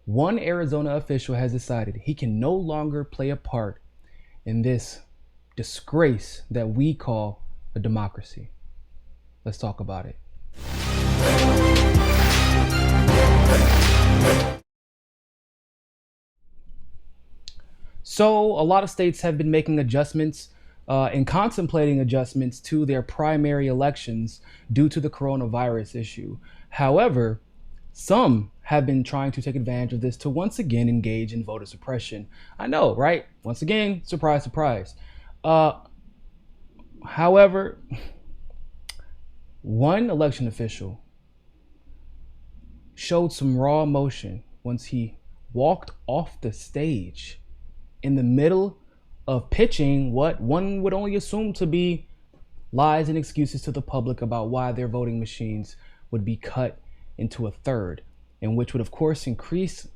One Arizona official has decided he can no longer play a part in this disgrace that we call a democracy. Let's talk about it. So a lot of states have been making adjustments and contemplating adjustments to their primary elections due to the coronavirus issue. However, some have been trying to take advantage of this to once again engage in voter suppression. I know, right? Once again, surprise, surprise. Uh, However, one election official showed some raw emotion once he walked off the stage in the middle of pitching what one would only assume to be lies and excuses to the public about why their voting machines would be cut into a third, and which would, of course, increase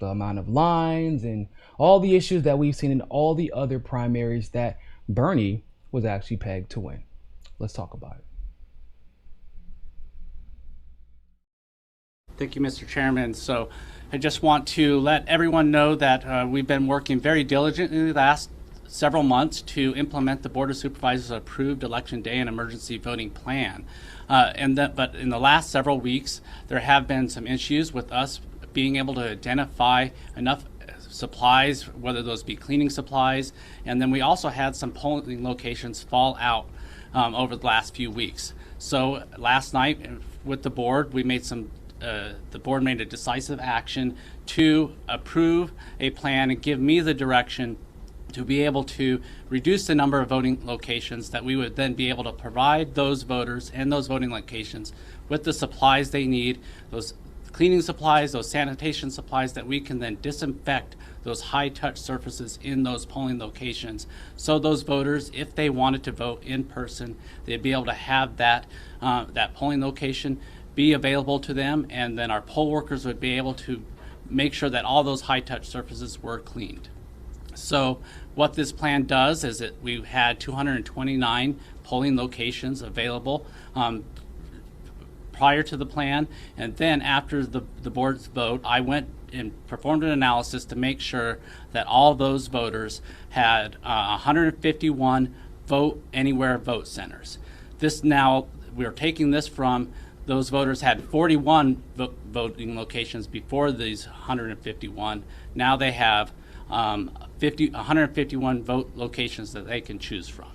the amount of lines and all the issues that we've seen in all the other primaries that Bernie was actually pegged to win. Let's talk about it. Thank you, Mr. Chairman. So I just want to let everyone know that we've been working very diligently the last several months to implement the Board of Supervisors approved Election Day and emergency voting plan. But in the last several weeks, there have been some issues with us being able to identify enough supplies, whether those be cleaning supplies, and then we also had some polling locations fall out over the last few weeks. So last night with the board, we made the board made a decisive action to approve a plan and give me the direction to be able to reduce the number of voting locations that we would then be able to provide those voters and those voting locations with the supplies they need, those cleaning supplies, those sanitation supplies that we can then disinfect those high-touch surfaces in those polling locations. So those voters, if they wanted to vote in person, they'd be able to have that polling location be available to them, and then our poll workers would be able to make sure that all those high-touch surfaces were cleaned. So what this plan does is that we've had 229 polling locations available prior to the plan, and then after the board's vote, I went and performed an analysis to make sure that all those voters had 151 vote anywhere vote centers. This now, we're taking this from those voters had 41 voting locations before these 151. Now they have 151 vote locations that they can choose from.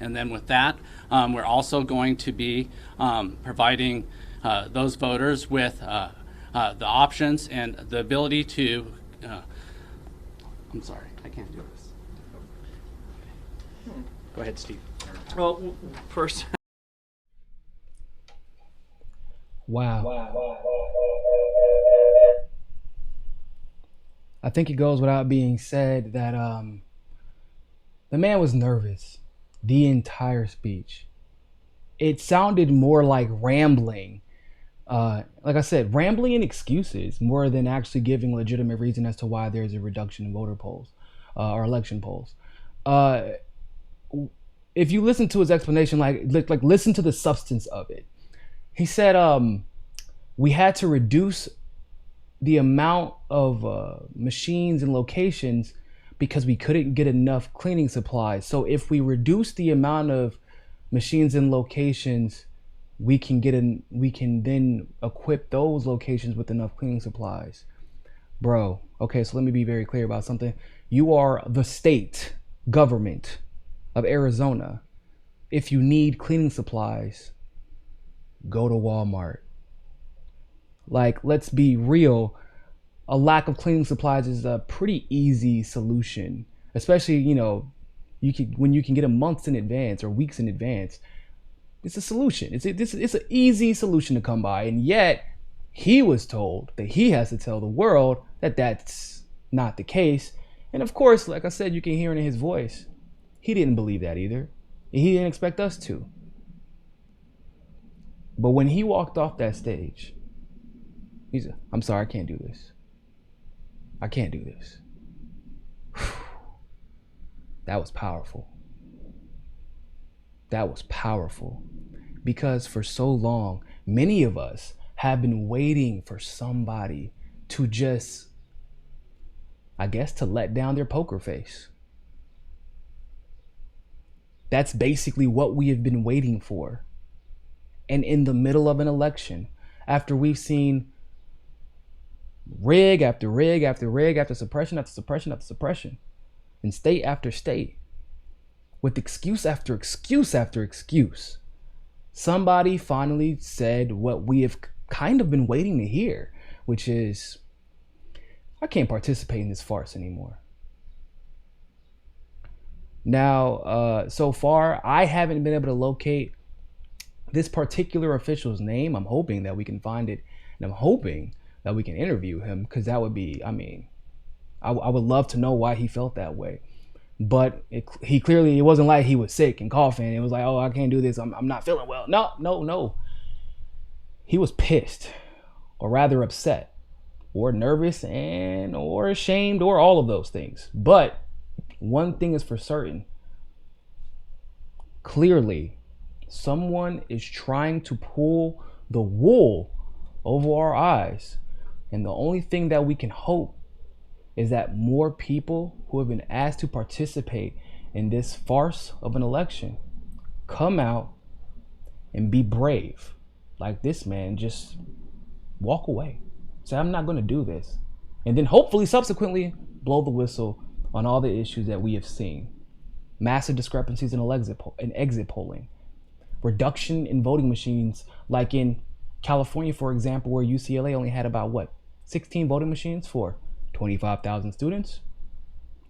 And then with that, we're also going to be providing those voters with the options and the ability to, I'm sorry, I can't do this. Go ahead, Steve. Well, first. Wow. I think it goes without being said that the man was nervous the entire speech. It sounded more like rambling. Like I said, rambling and excuses more than actually giving legitimate reason as to why there's a reduction in voter polls or election polls. If you listen to his explanation, like listen to the substance of it. He said we had to reduce the amount of machines and locations because we couldn't get enough cleaning supplies. So if we reduce the amount of machines and locations, we can then equip those locations with enough cleaning supplies. Bro, okay, so let me be very clear about something. You are the state government of Arizona. If you need cleaning supplies, go to Walmart. Like, let's be real. A lack of cleaning supplies is a pretty easy solution, especially, when you can get them months in advance or weeks in advance. It's a solution. It's an easy solution to come by. And yet he was told that he has to tell the world that that's not the case. And of course, like I said, you can hear it in his voice. He didn't believe that either. And he didn't expect us to. But when he walked off that stage, he said, I'm sorry, I can't do this. I can't do this. That was powerful. That was powerful. Because for so long, many of us have been waiting for somebody to just, I guess, to let down their poker face. That's basically what we have been waiting for. And in the middle of an election, after we've seen rig after rig after rig after suppression after suppression after suppression, in state after state, with excuse after excuse after excuse, somebody finally said what we have kind of been waiting to hear, which is, I can't participate in this farce anymore. Now, so far, I haven't been able to locate this particular official's name. I'm hoping that we can find it, and I'm hoping that we can interview him, because that would be, I mean, I would love to know why he felt that way. But it wasn't like he was sick and coughing. It was like, oh, I can't do this. I'm not feeling well. No. He was pissed, or rather upset, or nervous, or ashamed, or all of those things. But one thing is for certain. Clearly, someone is trying to pull the wool over our eyes. And the only thing that we can hope is that more people who have been asked to participate in this farce of an election come out and be brave. Like this man, just walk away. Say, I'm not going to do this. And then hopefully subsequently blow the whistle on all the issues that we have seen. Massive discrepancies in exit polling. Reduction in voting machines, like in California, for example, where UCLA only had about 16 voting machines for 25,000 students,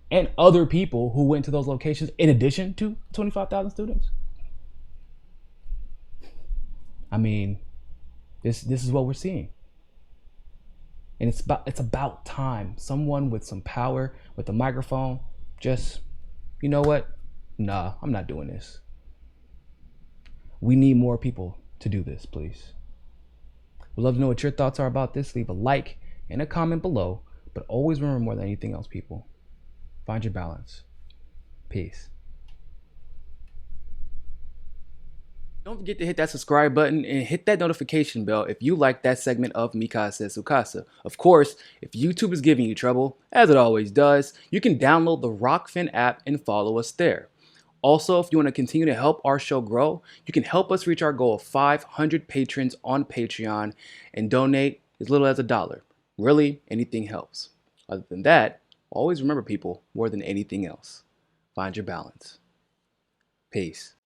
and other people who went to those locations in addition to 25,000 students. I mean, this is what we're seeing. And it's about time someone with some power, with a microphone, just, you know what? Nah, I'm not doing this. We need more people to do this, please. We'd love to know what your thoughts are about this. Leave a like and a comment below. But always remember, more than anything else, people, find your balance. Peace. Don't forget to hit that subscribe button and hit that notification bell if you like that segment of Mi Casa es Su Casa. Of course, if YouTube is giving you trouble, as it always does, you can download the Rockfin app and follow us there. Also, if you want to continue to help our show grow, you can help us reach our goal of 500 patrons on Patreon and donate as little as $1. Really, anything helps. Other than that, always remember, people, more than anything else, find your balance. Peace.